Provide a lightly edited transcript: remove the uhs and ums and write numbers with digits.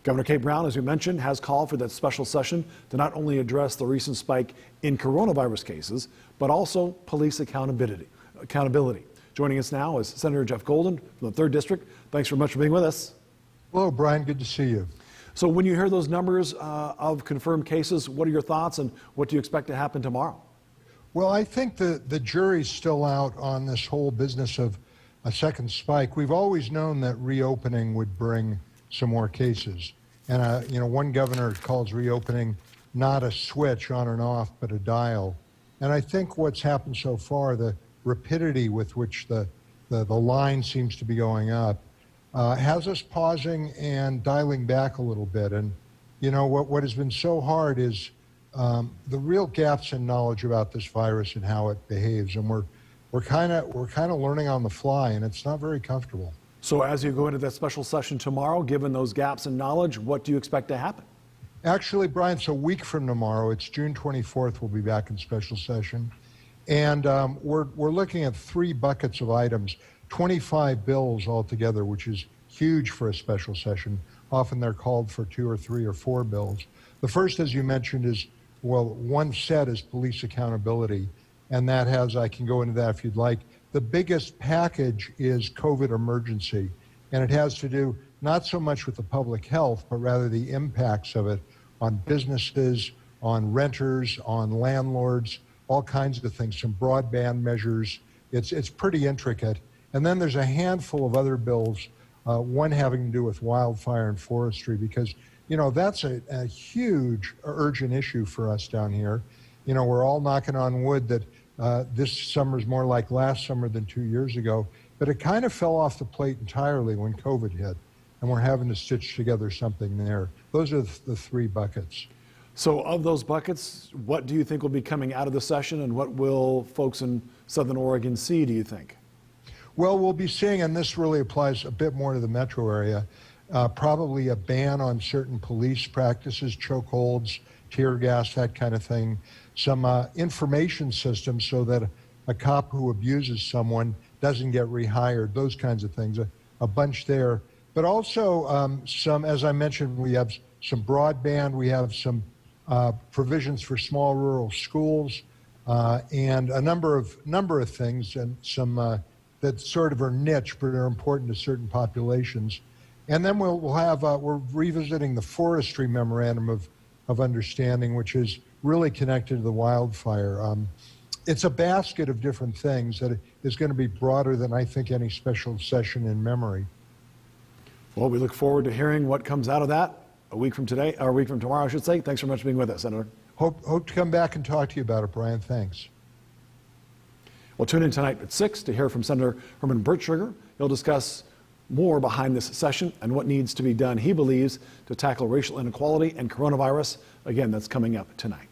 Governor Kate Brown, as we mentioned, has called for that special session to not only address the recent spike in coronavirus cases, but also police accountability. Joining us now is Senator Jeff Golden from the 3rd District. Thanks very much for being with us. Hello, Brian. Good to see you. So when you hear those numbers of confirmed cases, what are your thoughts and what do you expect to happen tomorrow? Well, I think the jury's still out on this whole business of a second spike. We've always known that reopening would bring some more cases. And, one governor calls reopening not a switch on and off, but a dial. And I think what's happened so far, the rapidity with which the line seems to be going up, has us pausing and dialing back a little bit. And, what has been so hard is the real gaps in knowledge about this virus and how it behaves. And we're kind of learning on the fly, and it's not very comfortable. So as you go into that special session tomorrow, given those gaps in knowledge, what do you expect to happen? Actually, Brian, it's a week from tomorrow. It's June 24th. We'll be back in special session. And we're looking at 3 buckets of items, 25 bills altogether, which is huge for a special session. Often they're called for 2 or 3 or 4 bills. The first, as you mentioned, is, well, one set is police accountability. And that has, I can go into that if you'd like. The biggest package is COVID emergency. And it has to do not so much with the public health, but rather the impacts of it on businesses, on renters, on landlords, all kinds of things, some broadband measures. It's pretty intricate. And then there's a handful of other bills, one having to do with wildfire and forestry, because, that's a huge urgent issue for us down here. We're all knocking on wood that this summer is more like last summer than 2 years ago, but it kind of fell off the plate entirely when COVID hit, and we're having to stitch together something there. Those are the 3 buckets. So of those buckets, what do you think will be coming out of the session, and what will folks in Southern Oregon see, do you think? Well, we'll be seeing, and this really applies a bit more to the metro area, probably a ban on certain police practices, chokeholds, tear gas, that kind of thing. Some information systems so that a cop who abuses someone doesn't get rehired, those kinds of things, a bunch there. But also some, as I mentioned, we have some broadband, we have some provisions for small rural schools, and a number of things, and some that sort of are niche but are important to certain populations. And then we'll have, we're revisiting the forestry memorandum of understanding, which is really connected to the wildfire. It's a basket of different things that is going to be broader than I think any special session in memory. Well, we look forward to hearing what comes out of that a week from today, or a week from tomorrow, I should say. Thanks so much for being with us, Senator. Hope to come back and talk to you about it, Brian. Thanks. We'll tune in tonight at 6 to hear from Senator Herman Bertschiger. He'll discuss more behind this session and what needs to be done, he believes, to tackle racial inequality and coronavirus. Again, that's coming up tonight.